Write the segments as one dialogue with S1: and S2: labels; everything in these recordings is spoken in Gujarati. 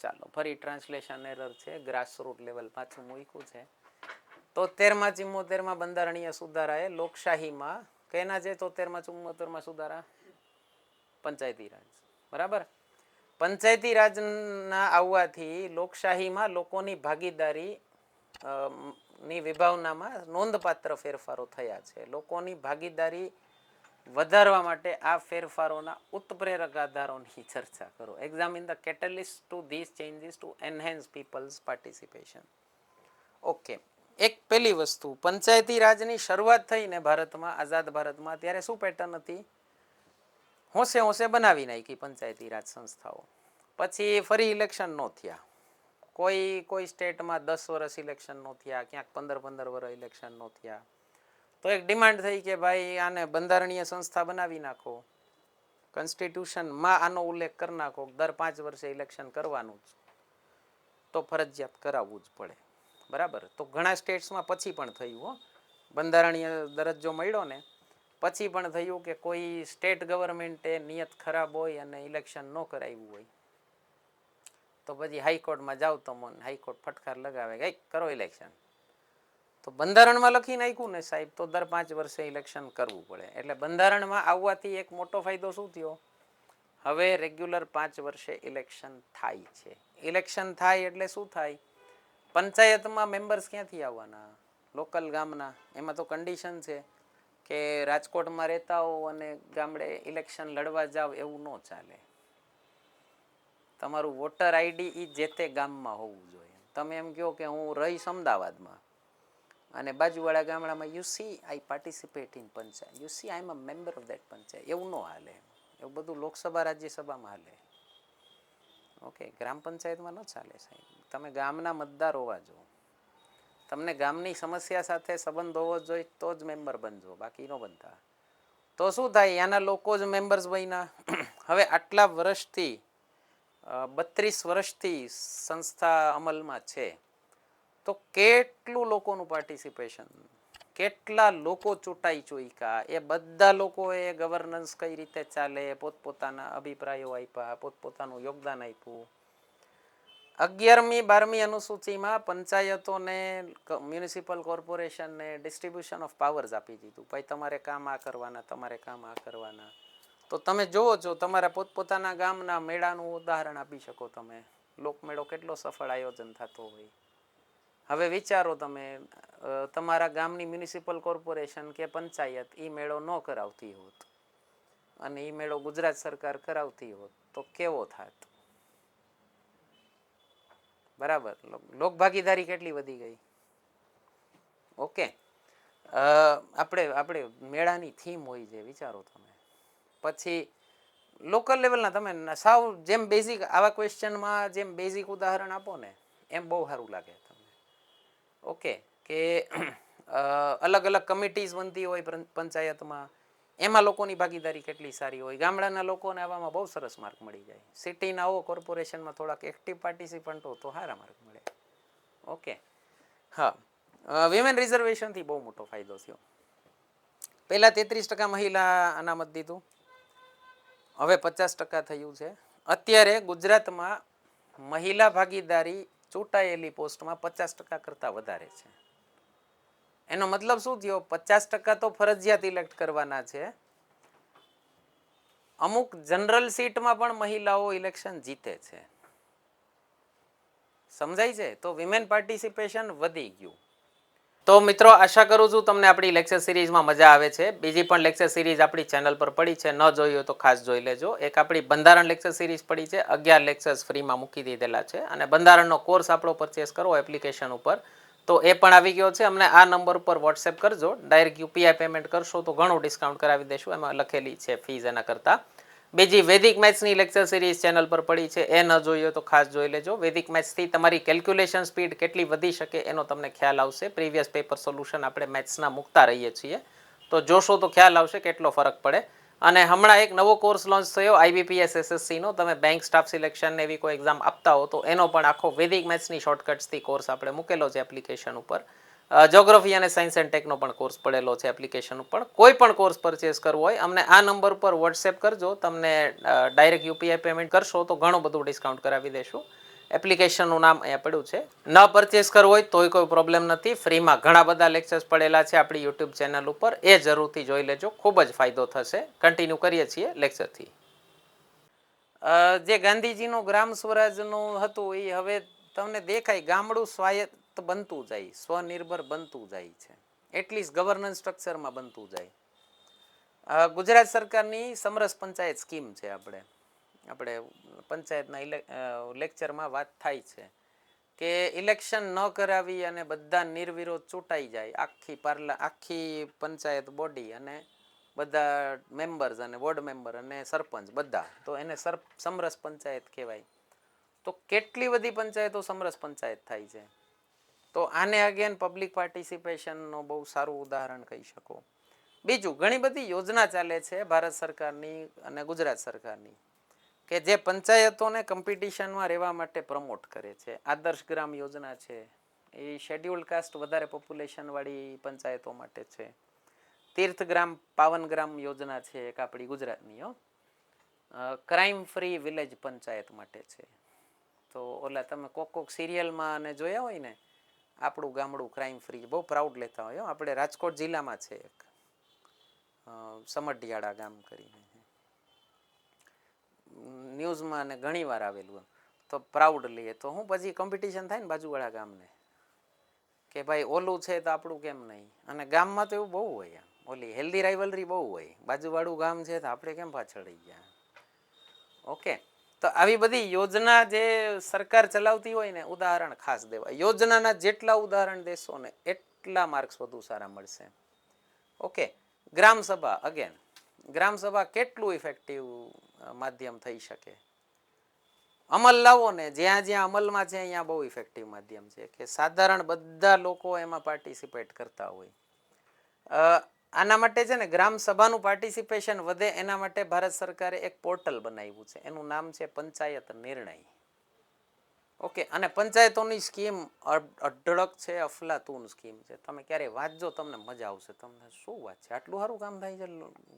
S1: ચાલો ફરી ટ્રાન્સલેશન એરર છે, ગ્રાસરૂટ લેવલ પાછું મૂક્યું છે. 73માં 74માં બંધારણીય સુધારાએ લોકશાહીમાં કેના છે? 73માં 74માં સુધારા પંચાયતી રાજ. બરાબર. પંચાયતી રાજના આવવાથી લોકશાહીમાં લોકોની ભાગીદારી ની વિભાવનામાં નોંધપાત્ર ફેરફારો થયા છે. લોકોની ભાગીદારી વધારવા માટે આ ફેરફારોના ઉત્પ્રેરક આધારોની ચર્ચા કરો. Examine the catalyst to this changes to enhance people's participation. Okay, એક પેલી વસ્તુ, પંચાયતી રાજની શરૂઆત થઈ ને ભારતમાં, આઝાદ ભારતમાં, ત્યારે શું પેટર્ન હતી? હોંશે હોંશે બનાવી નાખી પંચાયતી રાજ સંસ્થાઓ. પછી ફરી ઇલેક્શન નો થયા. કોઈ સ્ટેટમાં 10 વર્ષ ઇલેક્શન નો થયા, ક્યાંક 15 વર્ષ ઇલેક્શન નો થયા. તો એક ડિમાન્ડ થઈ કે ભાઈ આને બંધારણીય સંસ્થા બનાવી નાખો, કોન્સ્ટિટ્યુશનમાં આનો ઉલ્લેખ કરી નાખો, દર 5 વર્ષે ઇલેક્શન કરવાનું જ, તો ફરજિયાત કરાવવું જ પડે. બરાબર. તો ઘણા સ્ટેટ્સમાં પછી પણ થયું, બંધારણીય દરજ્જો મળ્યો ને પછી પણ થયું કે કોઈ સ્ટેટ ગવર્મેન્ટે નિયત ખરાબ હોય અને ઇલેક્શન ન કરાવ્યું હોય તો પછી હાઈકોર્ટમાં જાવ તમે, હાઈકોર્ટ ફટકાર લગાવે કે કરો ઇલેક્શન. તો બંધારણમાં લખી નાખ્યું ને સાહેબ, તો દર 5 વર્ષે ઇલેક્શન કરવું પડે. એટલે બંધારણમાં આવવાથી એક મોટો ફાયદો શું થયો? હવે રેગ્યુલર 5 વર્ષે ઇલેક્શન થાય છે. ઇલેક્શન થાય એટલે શું થાય? પંચાયતમાં મેમ્બર્સ ક્યાંથી આવવાના? લોકલ ગામના. એમાં તો કન્ડિશન છે કે રાજકોટમાં રહેતા હો અને ગામડે ઇલેક્શન લડવા જાવ એવું ન ચાલે. તમારું વોટર આઈડી એ જે તે ગામમાં હોવું જોઈએ. તમે એમ કહો કે હું રહીશ અમદાવાદમાં અને બાજુવાળા ગામડામાં you see I participate in panchayat, you see I am a member of that panchayat, એવું ન હાલે. એવું બધું લોકસભા રાજ્યસભામાં હાલે. ઓકે, ગ્રામ પંચાયતમાં ન ચાલે સાહેબ. તમે ગામના મતદાર હોવા જોઈએ. તમને ગામની સમસ્યા સાથે સંબંધ હોવો જોઈએ તો જ મેમ્બર બનજો, બાકી ન બનતા. તો શું થાય? ત્યાંના લોકો જ મેમ્બર્સ બન્યા. હવે આટલા વર્ષથી 32 વર્ષથી સંસ્થા અમલમાં છે, તો કેટલું લોકોનું પાર્ટિસિપેશન, કેટલા લોકો ચૂંટાઈ ચોઈકા, એ બધા લોકોએ ગવર્નન્સ કઈ રીતે ચાલે, પોતપોતાના અભિપ્રાયો આપ્યા, પોતપોતાનું યોગદાન આપ્યું. 11મી 12મી અનુસૂચિમાં પંચાયતોને, મ્યુનિસિપલ કોર્પોરેશનને ડિસ્ટ્રીબ્યુશન ઓફ પાવર્સ આપી દીધું. ભાઈ તમારે કામ આ કરવાના, તમારે કામ આ કરવાના. તો તમે જોવો છો, તમારા પોતપોતાના ગામના મેળાનું ઉદાહરણ આપી શકો તમે. લોકમેળો કેટલો સફળ આયોજન થતો હોય. હવે વિચારો તમે, તમારા ગામની મ્યુનિસિપલ કોર્પોરેશન કે પંચાયત એ મેળો ન કરાવતી હોત અને એ મેળો ગુજરાત સરકાર કરાવતી હોત તો કેવો થાત? બરાબર. લોક ભાગીદારી કેટલી વધી ગઈ. ઓકે, આપણે મેળાની થીમ હોય છે, વિચારો તમે. પછી લોકલ લેવલના તમે સાવ જેમ બેઝિક આવા ક્વેશ્ચનમાં જેમ બેઝિક ઉદાહરણ આપો ને એમ બહુ સારું લાગે તમને. ઓકે, કે અલગ અલગ કમિટીઝ બનતી હોય પંચાયતમાં, એમાં લોકોની ભાગીદારી કેટલી સારી હોય. ગામડાના લોકોને આવામાં બહુ સરસ માર્ક મળી જાય. સિટીના હો, કોર્પોરેશનમાં થોડાક એક્ટિવ પાર્ટિસિપન્ટ હો તો સારા માર્ક મળે. ઓકે, હા. વિમેન રિઝર્વેશનથી બહુ મોટો ફાયદો થયો. પહેલાં 33% મહિલા અનામત દીધું, હવે 50% થયું છે. અત્યારે ગુજરાતમાં મહિલા ભાગીદારી ચૂંટાયેલી પોસ્ટમાં 50% કરતાં વધારે છે. એનો મતલબ શું થયો? 50% તો ફરજિયાત ઇલેક્ટ કરવાના છે. અમુક જનરલ સીટમાં પણ મહિલાઓ ઇલેક્શન જીતે છે. સમજાય છે? તો વિમેન પાર્ટિસિપેશન વધી ગયું. તો મિત્રો, આશા કરું છું તમને આપણી લેક્ચર સિરીઝમાં મજા આવે છે. બીજી પણ લેક્ચર સિરીઝ આપણી ચેનલ પર પડી છે, ન જોઈ હોય તો ખાસ જોઈ લેજો. એક આપણી બંધારણ લેક્ચર સિરીઝ પડી છે, 11 લેક્ચર્સ ફ્રીમાં મૂકી દીધેલા છે. અને બંધારણનો કોર્સ આપણો પરચેસ કરવો એપ્લિકેશન ઉપર તો એ પણ આવી ગયો છે. અમને આ નંબર ઉપર વોટ્સએપ કરજો. ડાયરેક્ટ યુપીઆઈ પેમેન્ટ કરશો તો ઘણું ડિસ્કાઉન્ટ કરાવી દેશું. એમાં લખેલી છે ફીઝ એના કરતાં. બીજી વૈદિક મેથ્સની લેક્ચર સિરીઝ ચેનલ પર પડી છે, એ ન જોઈ હોય તો ખાસ જોઈ લેજો. વૈદિક મેથ્સથી તમારી કેલ્ક્યુલેશન સ્પીડ કેટલી વધી શકે એનો તમને ખ્યાલ આવશે. પ્રીવિયસ પેપર સોલ્યુશન આપણે મેથ્સના મૂકતા રહીએ છીએ, તો જોશો તો ખ્યાલ આવશે કેટલો ફરક પડે. અને હમણાં એક નવો કોર્સ લોન્ચ થયો IBPS SSCનો. તમે બેંક સ્ટાફ સિલેક્શન એવી કોઈ એક્ઝામ આપતા હો તો એનો પણ આખો વૈદિક મેથ્સની શોર્ટકટ્સથી કોર્સ આપણે મૂકેલો છે એપ્લિકેશન ઉપર. જ્યોગ્રાફી અને સાયન્સ એન્ડ ટેકનો પણ કોર્સ પડેલો છે એપ્લિકેશન ઉપર. કોઈ પણ કોર્સ પરચેસ કરવો હોય અમને આ નંબર પર વોટ્સએપ કરજો. તમને ડાયરેક્ટ યુપીઆઈ પેમેન્ટ કરશો તો ઘણું બધું ડિસ્કાઉન્ટ કરાવી દેશું. એપ્લિકેશનનું નામ અહીંયા પડ્યું છે. ન પરચેસ કરવું હોય તોય કોઈ પ્રોબ્લેમ નથી. ફ્રીમાં ઘણા બધા લેક્ચર્સ પડેલા છે આપણી યુટ્યુબ ચેનલ ઉપર, એ જરૂરથી જોઈ લેજો, ખૂબ જ ફાયદો થશે. કન્ટિન્યુ કરીએ છીએ લેક્ચરથી. જે ગાંધીજીનું ગ્રામ સ્વરાજનું હતું એ હવે તમને દેખાય ગામડું સ્વાયત્ત બનતું જાય, સ્વનિર્ભર બનતું જાય છે, એટલીસ્ટ ગવર્નન્સ સ્ટ્રક્ચરમાં બનતું જાય. ગુજરાત સરકારની સમરસ પંચાયત સ્કીમ છે. આપણે પંચાયતના લેક્ચરમાં વાત થાય છે કે ઇલેક્શન ન કરાવી અને બધા નિર્વિરોધ ચૂંટાઈ જાય, આખી પંચાયત બોડી અને બધા મેમ્બર્સ અને વોર્ડ મેમ્બર અને સરપંચ બધા, તો એને સમરસ પંચાયત કહેવાય. તો કેટલી બધી પંચાયતો સમરસ પંચાયત થાય છે. તો આને અગેન પબ્લિક પાર્ટિસિપેશનનો બહુ સારું ઉદાહરણ કહી શકો. બીજું, ઘણી બધી યોજના ચાલે છે ભારત સરકારની અને ગુજરાત સરકારની કે જે પંચાયતોને કોમ્પિટિશનમાં રહેવા માટે પ્રમોટ કરે છે. આદર્શ ગ્રામ યોજના છે, એ શેડ્યુલ્ડ કાસ્ટ વધારે પોપ્યુલેશન વાળી પંચાયતો માટે છે. તીર્થગ્રામ પાવનગ્રામ યોજના છે એક આપણી ગુજરાતની, ક્રાઇમ ફ્રી વિલેજ પંચાયત માટે છે. તો ઓલા તમે કોક સિરિયલમાં અને જોયા હોય ને, આપણું ગામડું ક્રાઇમ ફ્રી, બહુ પ્રાઉડ લેતા હોય. આપણે રાજકોટ જિલ્લામાં છે એક સમઢિયાળા ગામ કરીને, ન્યૂઝમાં ને ઘણી વાર આવેલું. તો પ્રાઉડ લઈએ તો હું પછી કોમ્પિટિશન થાય ને બાજુવાળા ગામને કે ભાઈ ઓલું છે તો આપણું કેમ નહીં. અને ગામમાં તો એવું બહુ હોય, ઓલી હેલ્ધી રાઇવલરી બહુ હોય, બાજુવાળું ગામ છે તો આપણે કેમ પાછળ રહી ગયા. ઓકે, તો આવી બધી યોજના જે સરકાર ચલાવતી હોય ને, ઉદાહરણ ખાસ દેવા. યોજનાના જેટલા ઉદાહરણ દેશો ને એટલા માર્ક્સ વધુ સારા મળશે. ઓકે, ગ્રામસભા અગેન, ગ્રામસભા કેટલું ઇફેક્ટિવ માધ્યમ થઈ શકે. અમલ લાવો ને, જ્યાં જ્યાં અમલમાં છે અહીંયા બહુ ઇફેક્ટિવ માધ્યમ છે કે સાધારણ બધા લોકો એમાં પાર્ટિસિપેટ કરતા હોય. આના માટે છે ને ગ્રામ સભાનું પાર્ટિસિપેશન વધે એના માટે ભારત સરકારે એક પોર્ટલ બનાવ્યું છે, એનું નામ છે પંચાયત નિર્ણય. ઓકે, અને પંચાયતોની સ્કીમ અઢળક છે, અફલાતૂન સ્કીમ છે. તમે ક્યારેય વાંચજો, તમને મજા આવશે. તમને શું વાત છે, આટલું સારું કામ થાય છે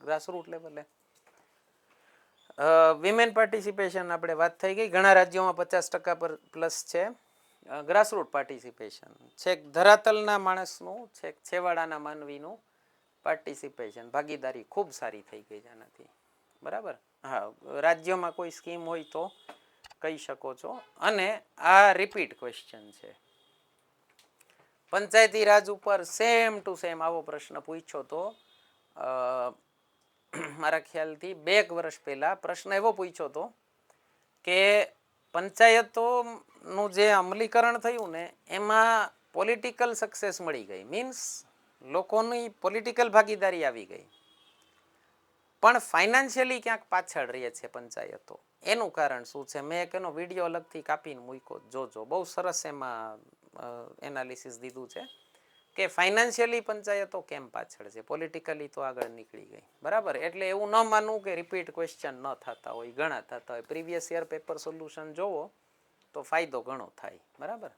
S1: ગ્રાસરૂટ લેવલે. વિમેન પાર્ટિસિપેશન આપણે વાત થઈ ગઈ, ઘણા રાજ્યોમાં 50% પર પ્લસ છે ગ્રાસરૂટ પાર્ટિસિપેશન. છેક ધરાતલના માણસનું, છેક છેવાડાના માનવીનું પાર્ટિસિપેશન, ભાગીદારી ખૂબ સારી થઈ ગઈ છે આનાથી. બરાબર, હા, રાજ્યોમાં કોઈ સ્કીમ હોય તો કહી શકો છો. અને આ રિપીટ ક્વેશ્ચન છે, પંચાયતી રાજ ઉપર સેમ ટુ સેમ આવો પ્રશ્ન પૂછ્યો તો મારા ખ્યાલથી 2 વર્ષ પહેલા પ્રશ્ન એવો પૂછ્યો હતો કે પંચાયતોનું જે અમલીકરણ થયું ને એમાં પોલિટિકલ સક્સેસ મળી ગઈ, મીન્સ લોકોની પોલિટિકલ ભાગીદારી આવી ગઈ, પણ ફાઇનાન્શિયલી ક્યાંક પાછળ રહે છે પંચાયતો. એનું કારણ શું છે? મેં એક એનો વિડીયો અલગથી કાપીને મૂક્યો, જોજો, બહુ સરસ એમાં એનાલિસિસ દીધું છે કે ફાઇનાન્શિયલી પંચાયતો કેમ પાછળ છે, પોલિટિકલી તો આગળ નીકળી ગઈ. બરાબર, એટલે એવું ન માનવું કે રિપીટ ક્વેશ્ચન ન થતા હોય, ઘણા થતા હોય. પ્રીવિયસ યર પેપર સોલ્યુશન જોવો તો ફાયદો ઘણો થાય. બરાબર.